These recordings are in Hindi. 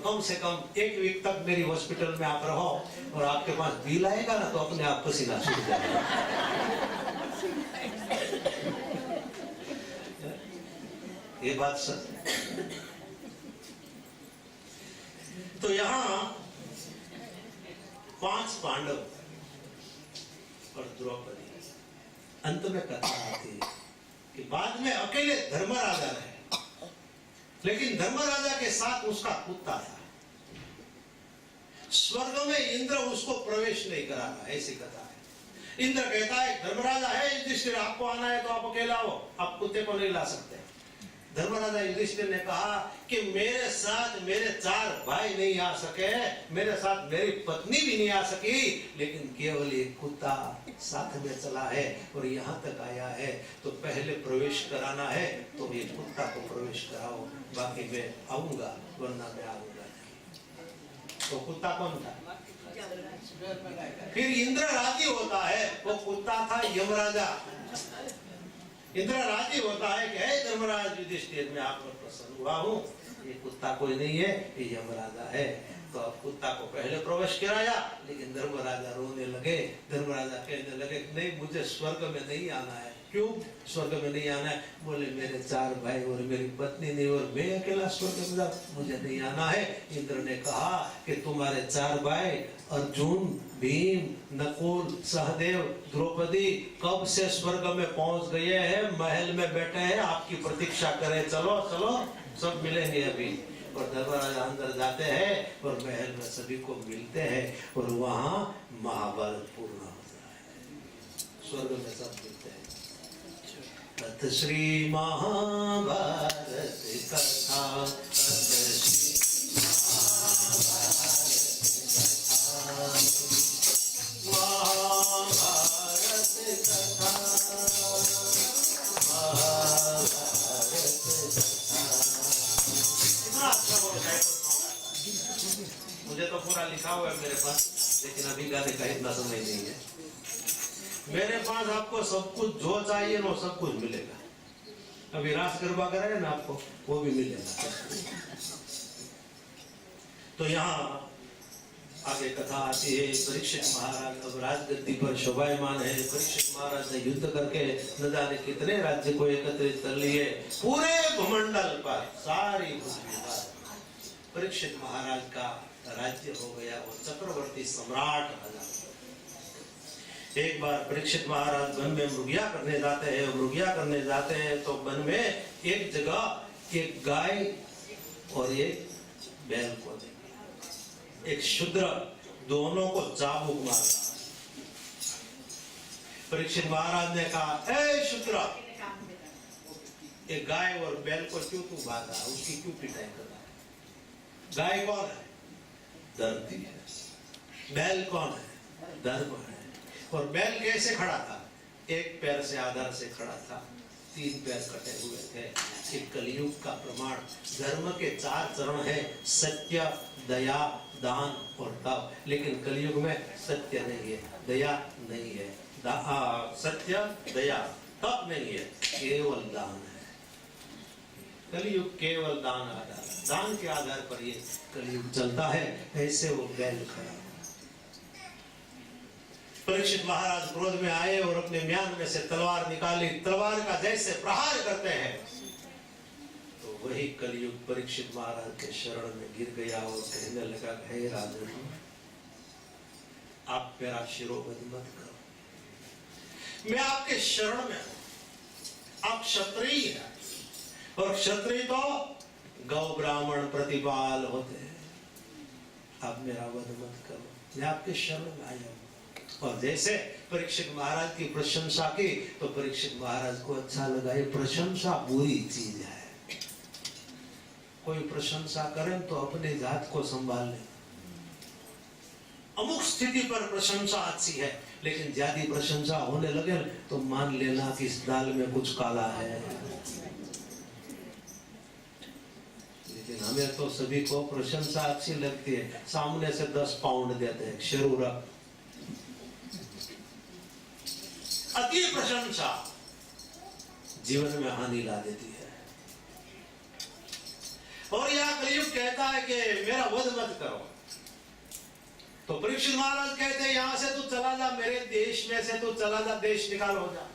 कम से कम 1 वीक तक मेरी हॉस्पिटल में आप रहो और आपके पास बिल आएगा ना तो अपने आप पसीना छूट जाएगा। ये बात सत्य। तो यहां 5 पांडव और द्रौपदी, अंत में कथा आती है कि बाद में अकेले धर्मराजा रहे, लेकिन धर्मराजा के साथ उसका कुत्ता था। स्वर्ग में इंद्र उसको प्रवेश नहीं कराता, ऐसी कथा है। इंद्र कहता है धर्मराजा है युधिष्ठिर, आपको आना है तो आप अकेला हो, आप कुत्ते को नहीं ला सकते। धर्मराजा युधिष्ठिर ने कहा कि मेरे साथ मेरे 4 भाई नहीं आ सके, मेरे साथ मेरी पत्नी भी नहीं आ सकी, लेकिन केवल एक कुत्ता साथ में चला है और यहाँ तक आया है, तो पहले प्रवेश कराना है तो ये कुत्ता को प्रवेश कराओ, बाकी मैं आऊंगा, वरना मैं आऊंगा। तो कुत्ता कौन था? फिर इंद्र राजी होता है, वो कुत्ता था यमराजा। इंद्र राजी होता है कि हे धर्मराज युधिष्ठिर, मैं आप पर प्रसन्न हुआ हूँ, ये कुत्ता कोई नहीं है, ये यमराजा है। तो अब कुत्ता को पहले प्रवेश कराया, लेकिन धर्मराजा रोने लगे। धर्मराजा कहने लगे नहीं, मुझे स्वर्ग में नहीं आना है। क्यों स्वर्ग में नहीं आना है? बोले मेरे 4 भाई और मेरी पत्नी नहीं, और मैं अकेला स्वर्ग में जाऊं, मुझे नहीं आना है। इंद्र ने कहा कि तुम्हारे 4 भाई अर्जुन, भीम, नकुल, सहदेव, द्रौपदी कब से स्वर्ग में पहुंच गए हैं, महल में बैठे हैं, आपकी प्रतीक्षा करें, चलो चलो, सब मिलेंगे अभी। और धर्मराजा अंदर जाते हैं और महल में सभी को मिलते हैं और वहां महाभारत पूर्ण होता है। स्वर्ग में सब मिलते हैं। तत् श्री महाभारत कथा, मुझे तो पूरा लिखा हुआ है मेरे पास, लेकिन अभी गाने का इतना समय नहीं है। मेरे पास आपको सब कुछ जो चाहिए वो सब कुछ मिलेगा। अभी रास गरबा करेगा ना आपको, वो भी मिलेगा। तो यहाँ आगे कथा आती है, परीक्षित महाराज अब राजगद्दी पर शोभायमान है। परीक्षित महाराज ने युद्ध करके न जाने कितने राज्य को एकत्रित कर लिए, पूरे भूमंडल पर, सारी पृथ्वी पर परीक्षित महाराज का राज्य हो गया, वो चक्रवर्ती सम्राट बना। एक बार परीक्षित महाराज वन में मृगया करने जाते हैं। मृगया करने जाते हैं तो वन में एक जगह एक गाय और एक बैल को देखा। एक शूद्र दोनों को चाबुक मारा। परीक्षित महाराज ने कहा, ए शूद्र, एक गाय और बैल को क्यों तू बांधा, उसकी क्यों पिटाई कर रहा है? गाय कौन है? धरती है। बैल कौन है? धर्म है। और बैल कैसे खड़ा था? एक पैर से आधार से खड़ा था, 3 पैर कटे हुए थे। कि कलयुग का प्रमाण धर्म के 4 चरण है, सत्य, दया, दान और तप। लेकिन कलयुग में सत्य नहीं है, दया नहीं है, सत्य, दया, तप नहीं है, केवल दान है। कलयुग केवल दान आधार, दान के आधार पर ये कलयुग चलता है। ऐसे वो बैल खड़ा। परीक्षित महाराज क्रोध में आए और अपने म्यान में से तलवार निकाली। तलवार का जैसे प्रहार करते हैं तो वही कलयुग परीक्षित महाराज के शरण में गिर गया और कहने लगा, हे राजन, आप मेरा शिरोवध मत करो, मैं आपके शरण में हूं। आप क्षत्रिय हैं और क्षत्रिय तो गौ ब्राह्मण प्रतिपाल होते हैं। आप मेरा वध मत करो, मैं आपके शरण में आया हूं। और जैसे परीक्षित महाराज की प्रशंसा की तो परीक्षित महाराज को अच्छा लगा। ये प्रशंसा बुरी चीज है। कोई प्रशंसा करे तो अपने जात को संभाल ले। अमुक स्थिति पर प्रशंसा अच्छी है, लेकिन ज्यादा प्रशंसा होने लगे तो मान लेना कि इस दाल में कुछ काला है। लेकिन हमें तो सभी को प्रशंसा अच्छी लगती है। सामने से 10 पाउंड देते हैं, शुरू रख। अति प्रशंसा जीवन में हानि ला देती है। और यह कलयुग कहता है कि मेरा वध मत करो। तो परीक्षित महाराज कहते हैं यहां से तू चला जा, मेरे देश में से तू चला जा, देश निकाल हो जा।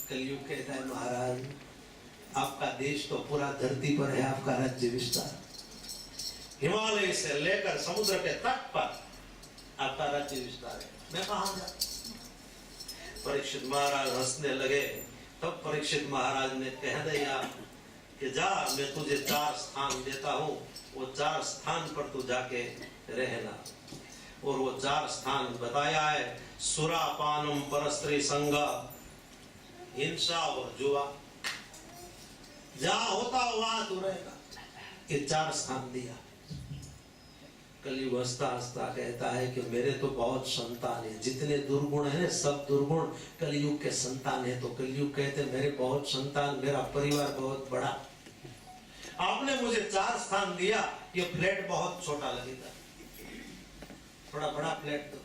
कलयुग कहता है महाराज आपका देश तो पूरा धरती पर है, आपका राज्य विस्तार हिमालय से लेकर समुद्र के तट पर आपका राज्य विस्तार है, मैं कहां जा। परीक्षित महाराज हंसने लगे। तब परीक्षित महाराज ने कह दिया कि जा, मैं तुझे 4 स्थान देता हूं, वो 4 स्थान पर तू जाके रहना। और वो 4 स्थान बताया है, सुरापानम, परस्त्री संग, हिंसा और जुआ। जहां होता वहां तू रहेगा। ये 4 स्थान दिया। कलयुग हंसता हंसता कहता है कि मेरे तो बहुत संतान है, जितने दुर्गुण है सब दुर्गुण कलयुग के संतान है। तो कलयुग कहते मेरे बहुत संतान, मेरा परिवार बहुत बड़ा, आपने मुझे 4 स्थान दिया, ये फ्लैट बहुत छोटा लगेगा, थोड़ा बड़ा फ्लैट दो।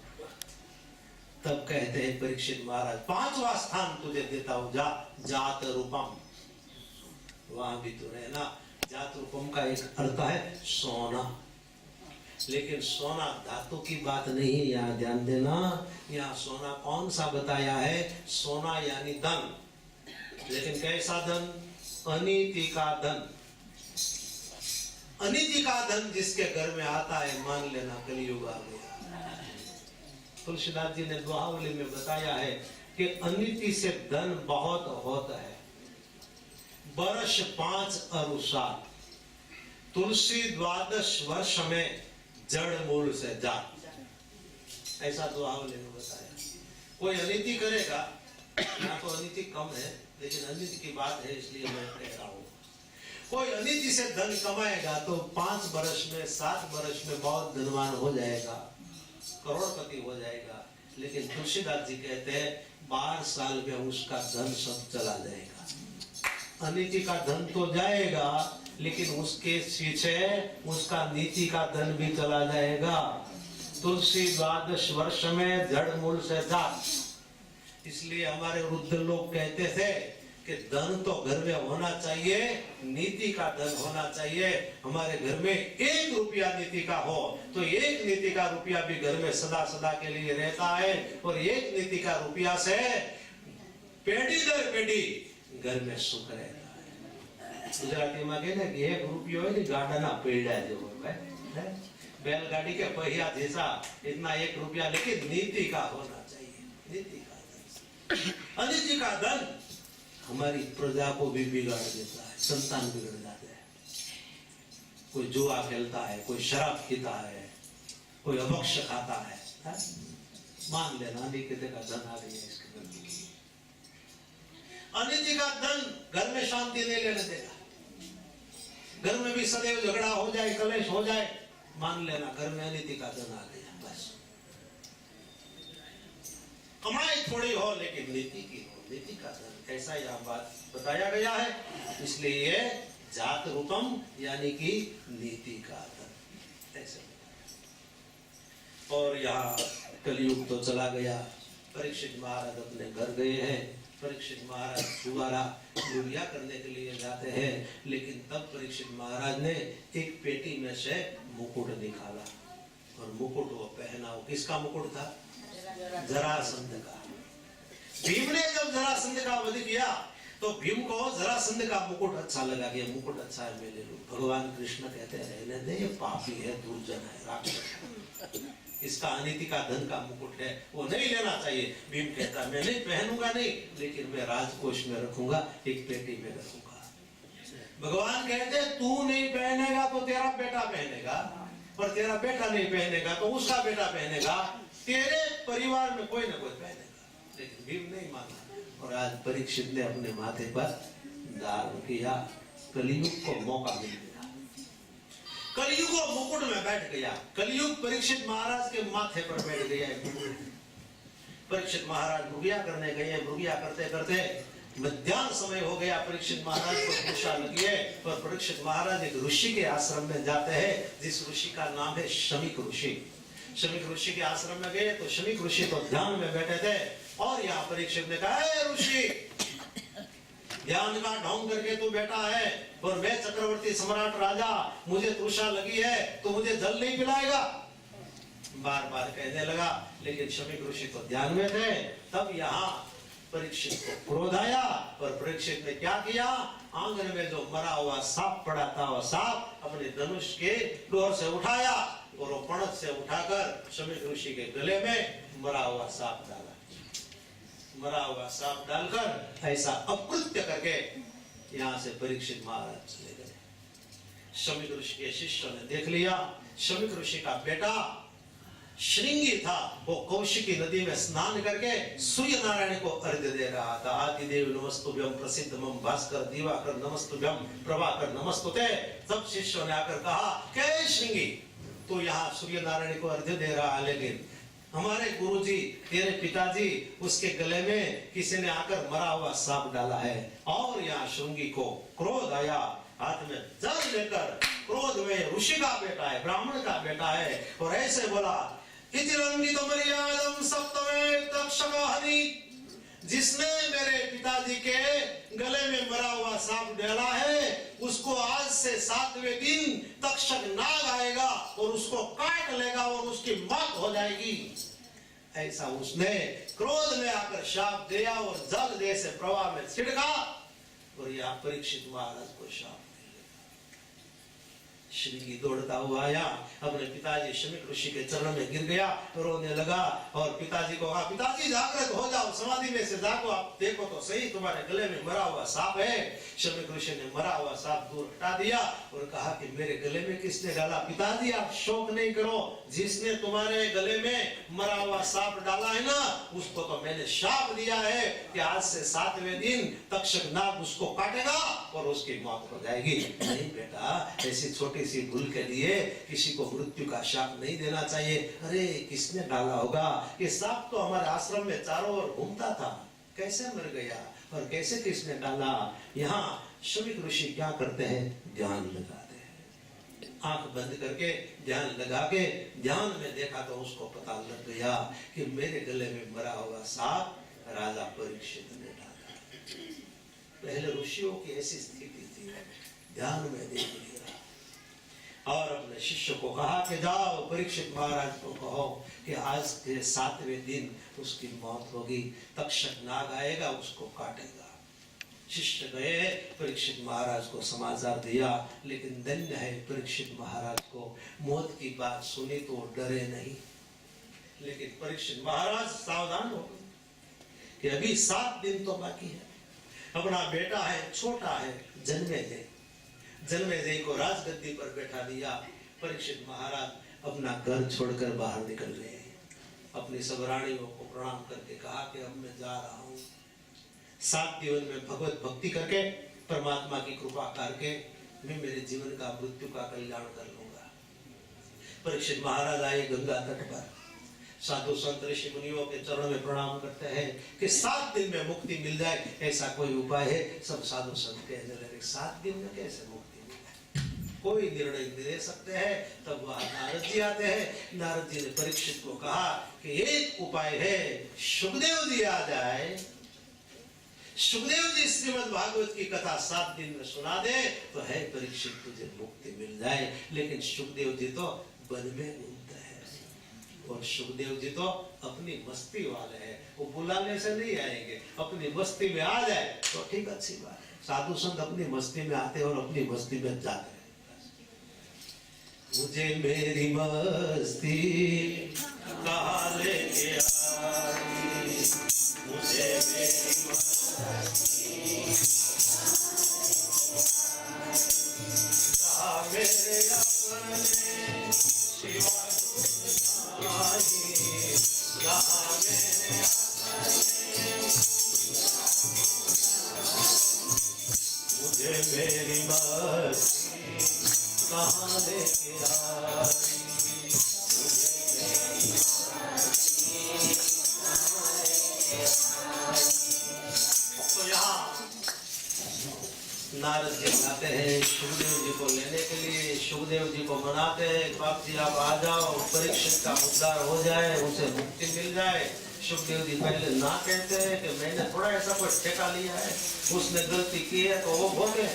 तब कहते हैं परीक्षित महाराज 5वां स्थान तुझे देता हूं, जा, जात रूपम, वहां भी तो रहना। जात रूपम का एक अर्थ है सोना, लेकिन सोना धातु की बात नहीं है, यहाँ ध्यान देना। यहाँ सोना कौन सा बताया है, सोना यानी धन, लेकिन कैसा धन, अनीति का धन। अनीति का धन जिसके घर में आता है, मान लेना कलयुग आ गया। तुलसीदास जी ने दोहावली में बताया है कि अनीति से धन बहुत होता है। वर्ष 5 और 7, तुलसी 12 वर्ष में जड़ मूल से जा, ऐसा दोहावली में बताया। कोई अनीति करेगा, यहाँ तो अनीति कम है, लेकिन अनीति की बात है इसलिए मैं कह रहा हूँ। कोई अनीति से धन कमाएगा तो 5 वर्ष में 7 वर्ष में बहुत धनवान हो जाएगा, करोड़पति हो जाएगा। लेकिन तुलसीदास जी कहते हैं 12 साल में उसका धन सब चला जाएगा। अनीति का धन तो जाएगा, लेकिन उसके पीछे उसका नीति का धन भी चला जाएगा। तुलसी 12 वर्ष में जड़ मूल से जा। इसलिए हमारे वृद्ध लोग कहते थे कि धन तो घर में होना चाहिए, नीति का धन होना चाहिए। हमारे घर में 1 रुपया नीति का हो तो 1 नीति का रुपया भी घर में सदा सदा के लिए रहता है, और 1 नीति का रुपया से पेढ़ी दर पेढ़ी घर में सुख रहता है। गुजराती में कहते कि 1 रुपयो है गाड़ा पेड़ा जो है, बैलगाड़ी के पहिया जैसा इतना 1 रुपया, लेकिन नीति का होना चाहिए। नीति का धन, अनीति का धन हमारी प्रजा को भी बिगाड़ देता है, संतान बिगड़ जाते हैं। कोई जुआ खेलता है, कोई शराब पीता है, कोई अभक्ष खाता है, मान लेना अनीति का धन आ गया इसके घर में। अनीति का धन घर में शांति नहीं लेने देगा। घर में भी सदैव झगड़ा हो जाए, कलेश हो जाए, मान लेना घर में अनीति का धन आ गया। बस कमाई थोड़ी हो लेकिन नीति की हो, नीति का धन, ऐसा यह बात बताया गया है। इसलिए ये जात रूपम यानी कि नीति का धन ऐसे। और यहाँ कलयुग तो चला गया, परीक्षित महाराज अपने घर गए हैं। परीक्षित महाराज दोबारा लुलिया करने के लिए जाते हैं, लेकिन तब परीक्षित महाराज ने एक पेटी में से मुकुट निकाला, और मुकुट वो पहना। वो किसका मुकुट था? जरासंध का। भीम ने जब जरासंध का वध किया तो भीम को जरासंध का मुकुट अच्छा लगा कि मुकुट अच्छा है, मैं ले लूं। भगवान कृष्ण कहते हैं रहने दे, ये पापी है, दुर्जन है, राक्षस, इसका अनीति का धन का मुकुट है, वो नहीं लेना चाहिए। भीम कहता मैं नहीं पहनूंगा, नहीं, लेकिन मैं राजकोष में रखूंगा, एक पेटी में रखूंगा। भगवान कहते तू नहीं पहनेगा तो तेरा बेटा पहनेगा, और तेरा बेटा नहीं पहनेगा तो उसका बेटा पहनेगा, तेरे परिवार में कोई ना कोई पहनेगा। लेकिन भीम नहीं माना, और आज परीक्षित ने अपने माथे पर धारण किया। कलयुग को मौका मिल गया, कलयुग को मुकुट में बैठ गया। कलयुग परीक्षित महाराज के माथे पर बैठ गया। परीक्षित महाराज भुगिया करने गए, भुगिया करते करते मध्याह्न समय हो गया। परीक्षित महाराज को भूषा लगी है, और परीक्षित महाराज एक ऋषि के आश्रम में जाते हैं, जिस ऋषि का नाम है शमीक ऋषि। शमीक ऋषि के आश्रम में गए तो शमीक ऋषि तो ध्यान में बैठे थे, और यहाँ परीक्षित ने कहा ऋषि ध्यान का ढोंग करके तू बैठा है और मैं चक्रवर्ती सम्राट राजा, मुझे तृषा लगी है तो मुझे जल नहीं पिलाएगा? बार बार कहने लगा। लेकिन शमीक ऋषि तो ध्यान में थे। तब यहाँ परीक्षित को क्रोध आया और परीक्षित ने क्या किया, आंगन में जो मरा हुआ सांप पड़ा था वह सांप अपने धनुष के डोर से उठाया और वो पणत से उठाकर शमीक ऋषि के गले में मरा हुआ सांप डाला। मरा हुआ सांप डालकर ऐसा अकृत्य करके यहाँ से परीक्षित महाराज चले गए। शमीक ऋषि के शिष्यों ने देख लिया। शमीक ऋषि का बेटा श्रृंगी था, वो कौशिकी नदी में स्नान करके सूर्य नारायण को अर्घ्य दे रहा था। आदिदेव नमस्तुभ्यं, प्रसिद्धमं भास्कर दिवाकर नमस्तुभ्यं, प्रभाकर नमस्तुते। तब शिष्यों ने आकर कहा कि श्रृंगी तो यहाँ सूर्य नारायण को अर्घ्य दे रहा है, लेकिन हमारे गुरुजी तेरे पिताजी उसके गले में किसी ने आकर मरा हुआ सांप डाला है। और यहाँ श्रृंगी को क्रोध आया, हाथ में जल लेकर, क्रोध में ऋषि का बेटा है, ब्राह्मण का बेटा है, और ऐसे बोला जिसने मेरे पिताजी के गले में मरा हुआ सांप डाला है उसको आज से 7वें दिन तक्षक नाग आएगा और उसको काट लेगा और उसकी मौत हो जाएगी। ऐसा उसने क्रोध में आकर शाप दिया और जल जैसे प्रवाह में छिड़का और यहाँ परीक्षित महाराज को शाप। श्रृंगी दौड़ता हुआ आया, अपने पिताजी शमीक ऋषि के चरण में गिर गया, रोने लगा और पिताजी को कहा, पिताजी जागृत हो जाओ, समाधि में से जागो, आप देखो तो सही तुम्हारे गले में मरा हुआ सांप है। शमीक ऋषि ने मरा हुआ सांप दूर हटा दिया और कहा कि मेरे गले में किसने डाला? पिताजी आप शोक नहीं करो, जिसने तुम्हारे गले में मरा हुआ सांप डाला है ना उसको तो मैंने शाप दिया है कि आज से 7वें दिन तक्षक नाग उसको काटेगा और उसकी मौत हो जाएगी। नहीं बेटा, ऐसी छोटी सी भूल के लिए किसी को मृत्यु का शाप नहीं देना चाहिए। अरे किसने डाला होगा? ये सांप तो हमारे आश्रम में चारों ओर घूमता था, कैसे मर गया और कैसे किसने डाला? यहाँ शमीक ऋषि क्या करते हैं? ध्यान लगाते हैं। आंख बंद करके ध्यान लगा के ध्यान में देखा तो उसको पता लग गया कि मेरे गले में मरा हुआ सांप राजा परीक्षित ने डाला। पहले ऋषियों की ऐसी स्थिति थी, ध्यान में देख लिया और अपने शिष्य को कहा कि जाओ परीक्षित महाराज को कहो कि आज के 7वें दिन उसकी मौत होगी, तक्षक नाग आएगा उसको काटेगा। शिष्य गए, परीक्षित महाराज को समाचार दिया, लेकिन धन्य है परीक्षित महाराज को, मौत की बात सुनी तो डरे नहीं। लेकिन परीक्षित महाराज सावधान हो गए कि अभी 7 दिन तो बाकी है, अपना बेटा है, छोटा है, जन्मेजय को राजगद्दी पर बैठा दिया। परीक्षित महाराज अपना घर छोड़कर बाहर निकल गए, अपनी सब रानियों को प्रणाम करके कहा कि अब मैं जा रहा हूँ। 7 जीवन में भगवत भक्ति करके परमात्मा की कृपा करके मैं मेरे जीवन का मृत्यु का कल्याण कर लूंगा। परीक्षित महाराज आए गंगा तट पर, साधु संत ऋषि मुनियों के चरणों में प्रणाम करते हैं कि 7 दिन में मुक्ति मिल जाए, ऐसा कोई उपाय है? सब साधु संत कहने लगे 7 दिन में कैसे मुक्ति मिले, कोई निर्णय नहीं दे सकते हैं। तब वहां नारद जी आते हैं। नारद जी ने परीक्षित को कहा कि एक उपाय है, सुखदेव जी आ जाए, सुखदेव जी श्रीमद् भागवत की कथा 7 दिन में सुना दे तो है परीक्षित तुझे मुक्ति मिल जाए। लेकिन सुखदेव जी तो वन में घूमते हैं और सुखदेव जी तो अपनी मस्ती वाले हैं, वो बुलाने से नहीं आएंगे, अपनी मस्ती में आ जाए तो ठीक, अच्छी बात है। साधु संत अपनी मस्ती में आते और अपनी मस्ती में जाते हैं। मुझे मेरी मस्ती कहाँ लेके आई, मुझे मेरी मस्ती कहाँ मेरे अपने सिवा मुझे मेरी मस्ती कहाँ लेके आई, तो यहाँ नारद जी आते हैं सुखदेव जी को लेने के लिए, सुखदेव जी को मनाते हैं, बाप जी आप आ जाओ, परीक्षित का उद्धार हो जाए, उसे मुक्ति मिल जाए। सुखदेव जी पहले ना कहते हैं कि मैंने थोड़ा ऐसा कोई ठेका लिया है, उसने गलती की है तो वो भोगे।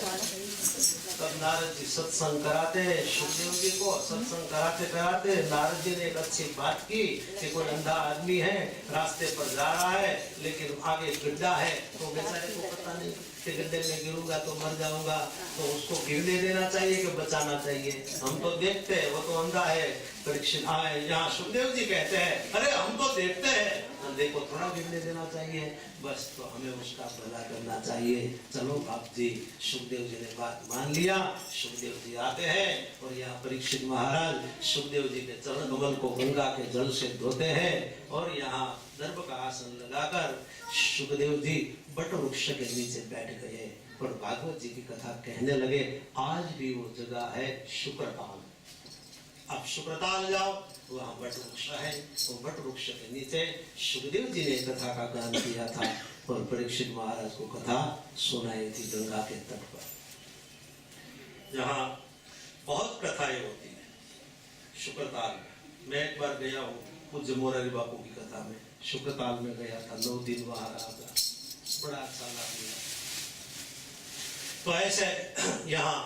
तब नारद जी सत्संग कराते हैं सुखदेव जी को, सत्संग कराते कराते नारद जी ने एक अच्छी बात की कि कोई अंधा आदमी है, रास्ते पर जा रहा है, लेकिन आगे गड्ढा है, तो बेचारे को पता नहीं कि गड्ढे में गिरूंगा तो मर जाऊंगा, तो उसको गिरने देना चाहिए कि बचाना चाहिए। हम तो देखते हैं वो तो अंधा है। परीक्षित आए यहाँ सुखदेव जी कहते हैं अरे हम तो देखते हैं, अंधे को थोड़ा गिरने देना चाहिए, बस तो हमें उसका भला करना चाहिए। चलो बाप जी। सुखदेव जी ने बात मान लिया। सुखदेव जी आते हैं और यहाँ परीक्षित महाराज सुखदेव जी के चरण कमल को गंगा के जल से धोते हैं और यहाँ दर्भ का आसन लगाकर सुखदेव जी बट वृक्ष के नीचे बैठ गए और भागवत जी की कथा कहने लगे। आज भी वो जगह है शुक्रताल। आप शुक्रताल जाओ, वहाँ बट वृक्ष है, वो बट वृक्ष के नीचे सुखदेव जी ने कथा का गान किया था और परीक्षित महाराज को कथा सुनाई थी गंगा के तट पर। जहाँ बहुत कथाएं होती है शुक्रताल में। मैं एक बार गया हूँ पूज्य मोरारी बापू की कथा में, शुक्रताल में गया था, 9 दिन वहां रहा था, बड़ा अच्छा लगा। तो ऐसे यहाँ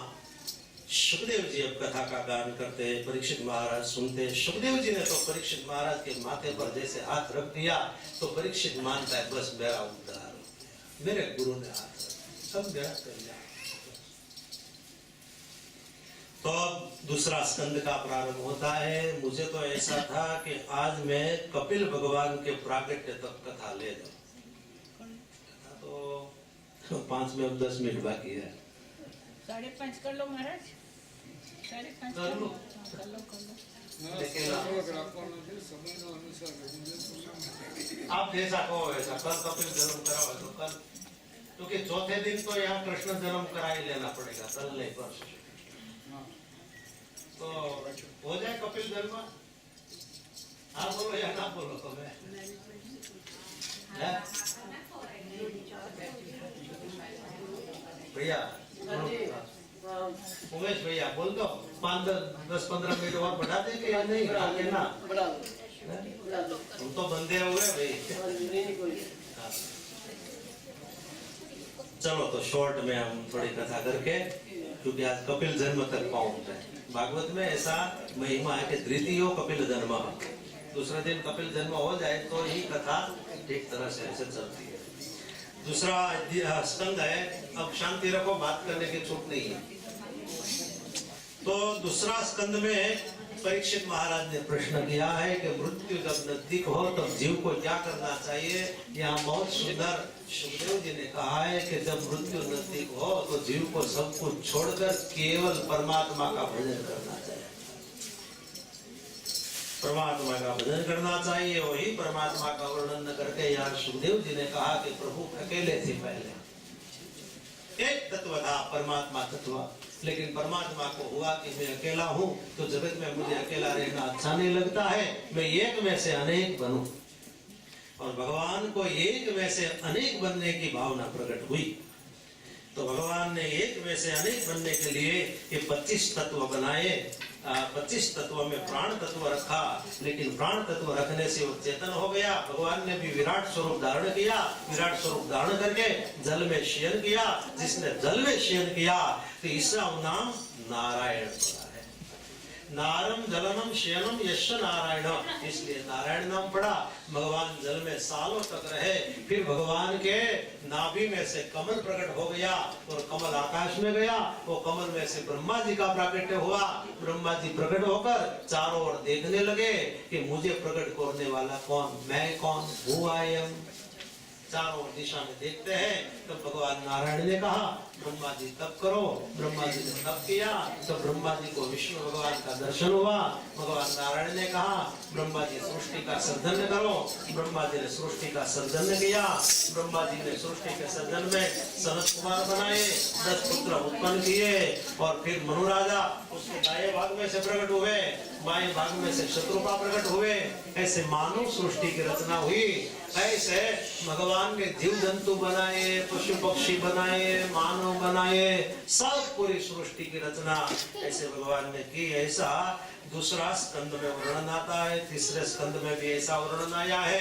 सुखदेव जी अब कथा का गान करते हैं, परीक्षित महाराज सुनते हैं। सुखदेव जी ने तो परीक्षित महाराज के माथे पर जैसे हाथ रख दिया तो परीक्षित मानता है बस मेरा उद्धार हो गया, मेरे गुरु ने हाथ रख दिया, सब मेरा कल्याण। तो अब दूसरा स्कंद का प्रारंभ होता है। मुझे तो ऐसा था कि आज मैं कपिल भगवान के प्राकट्य तक कथा ले जाऊं, तो 5 में अब 10 मिनट बाकी है। 5:30 कर लो महाराज, 5:30 कर लो। लेकिन आप जैसा कहो वैसा, कल कपिल जन्म कराओ तो कल, क्योंकि चौथे दिन तो यहाँ कृष्ण जन्म करा ही लेना पड़ेगा, कल नहीं परसों। तो हो जाए कपिल जन्म। हाँ बोलो या ना बोलो तो मैं भैया उमेश भैया बोल दो, 5-10-15 मिनट और बढ़ा देंगे या नहीं? आगे ना हम तो बंधे हुए भाई। चलो तो शॉर्ट में हम थोड़ी कथा करके, क्योंकि आज कपिल जन्म तक पहुंच। भागवत में ऐसा महिमा है कि द्वितीयो कपिल जन्म, दूसरे दिन कपिल जन्म हो जाए तो ही कथा ठीक तरह से ऐसे चलती है। दूसरा स्कंद है, अब शांति रखो, बात करने की छूट नहीं है। तो दूसरा स्कंद में परीक्षित महाराज ने प्रश्न किया है कि मृत्यु जब नजदीक हो तब जीव को क्या करना चाहिए। यहाँ बहुत सुंदर सुखदेव जी ने कहा है कि जब मृत्यु नजदीक हो तो जीव को सब कुछ छोड़कर केवल परमात्मा का भजन करना चाहिए, परमात्मा का भजन करना चाहिए। वही परमात्मा का वर्णन करके यहाँ सुखदेव जी ने कहा कि प्रभु अकेले थे, पहले एक तत्व था परमात्मा तत्व, लेकिन परमात्मा को हुआ कि मैं अकेला हूँ तो जगत में मुझे अकेला रहना अच्छा नहीं लगता है, मैं एक में से अनेक बनूं। और भगवान को एक में से अनेक बनने की भावना प्रकट हुई, तो भगवान ने एक में से अनेक बनने के लिए ये 25 तत्व बनाए। 25 तत्व में प्राण तत्व रखा, लेकिन प्राण तत्व रखने से वो चेतन हो गया। भगवान ने भी विराट स्वरूप धारण किया, विराट स्वरूप धारण करके जल में शयन किया। जिसने जल में शयन किया तो इसका नाम नारायण पड़ा है। नारम जलनम शयनम यश नारायण, इसलिए नारायण नाम पड़ा। भगवान जल में सालों तक रहे, फिर भगवान के नाभि में से कमल प्रकट हो गया और कमल आकाश में गया। वो कमल में से ब्रह्मा जी का प्राकट्य हुआ। ब्रह्मा जी प्रकट होकर चारों ओर देखने लगे कि मुझे प्रकट करने वाला कौन, मैं कौन, हु आई एम। चारों दिशा में देखते हैं तो भगवान नारायण ने कहा ब्रह्मा जी तप करो। ब्रह्मा जी ने तप किया तो ब्रह्मा जी को विष्णु भगवान का दर्शन हुआ। भगवान नारायण ने कहा ब्रह्मा जी सृष्टि का सर्जन करो। ब्रह्मा जी ने सृष्टि का सर्जन किया। ब्रह्मा जी ने सृष्टि के सर्जन में सनत कुमार बनाए, 10 पुत्र उत्पन्न किए और फिर मनु राजा उसके दाएं भाग में से प्रकट हुए, बाएं भाग में से शत्रुपा प्रकट हुए। ऐसे मानव सृष्टि की रचना हुई। ऐसे भगवान के जीव जंतु बनाए, पशु पक्षी बनाए, मानव बनाए, सब पूरी सृष्टि की रचना ऐसे भगवान ने की। ऐसा दूसरा स्कंद में वर्णन आता है। तीसरे स्कंद में भी ऐसा वर्णन आया है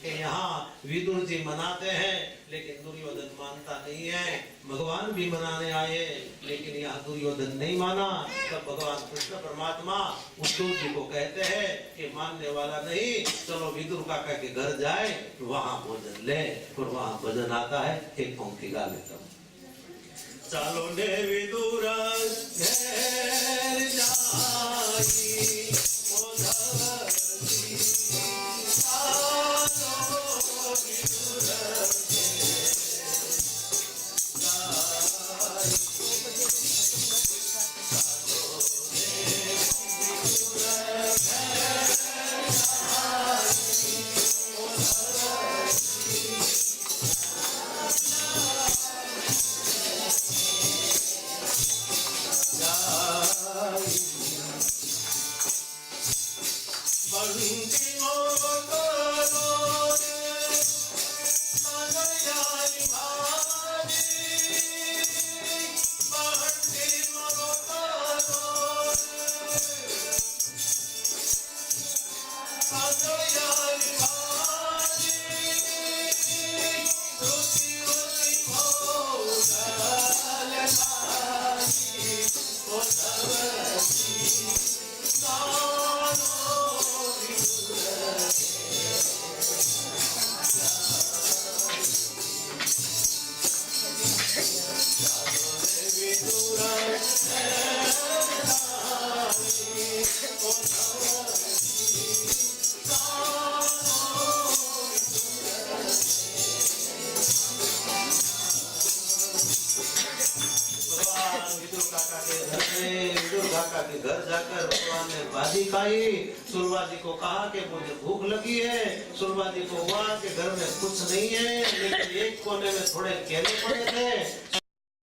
कि यहाँ विदुर जी मनाते हैं लेकिन दुर्योधन मानता नहीं है। भगवान भी मनाने आए लेकिन यहाँ दुर्योधन नहीं माना। तब भगवान कृष्ण परमात्मा उद्धव जी को कहते हैं कि मानने वाला नहीं, चलो विदुर काका के घर जाए, वहां भोजन ले। और वहां भजन आता है, एक पंक्ति गा लेता हूँ। चलो ने विदुर घेर जाई, उधर जी चालो विदुर के घर जाकर भगवान ने भाजी खाई। सुरभा जी को कहा कि मुझे भूख लगी है। सुरभा जी को हुआ कि घर में कुछ नहीं है, लेकिन एक कोने में थोड़े केले पड़े थे।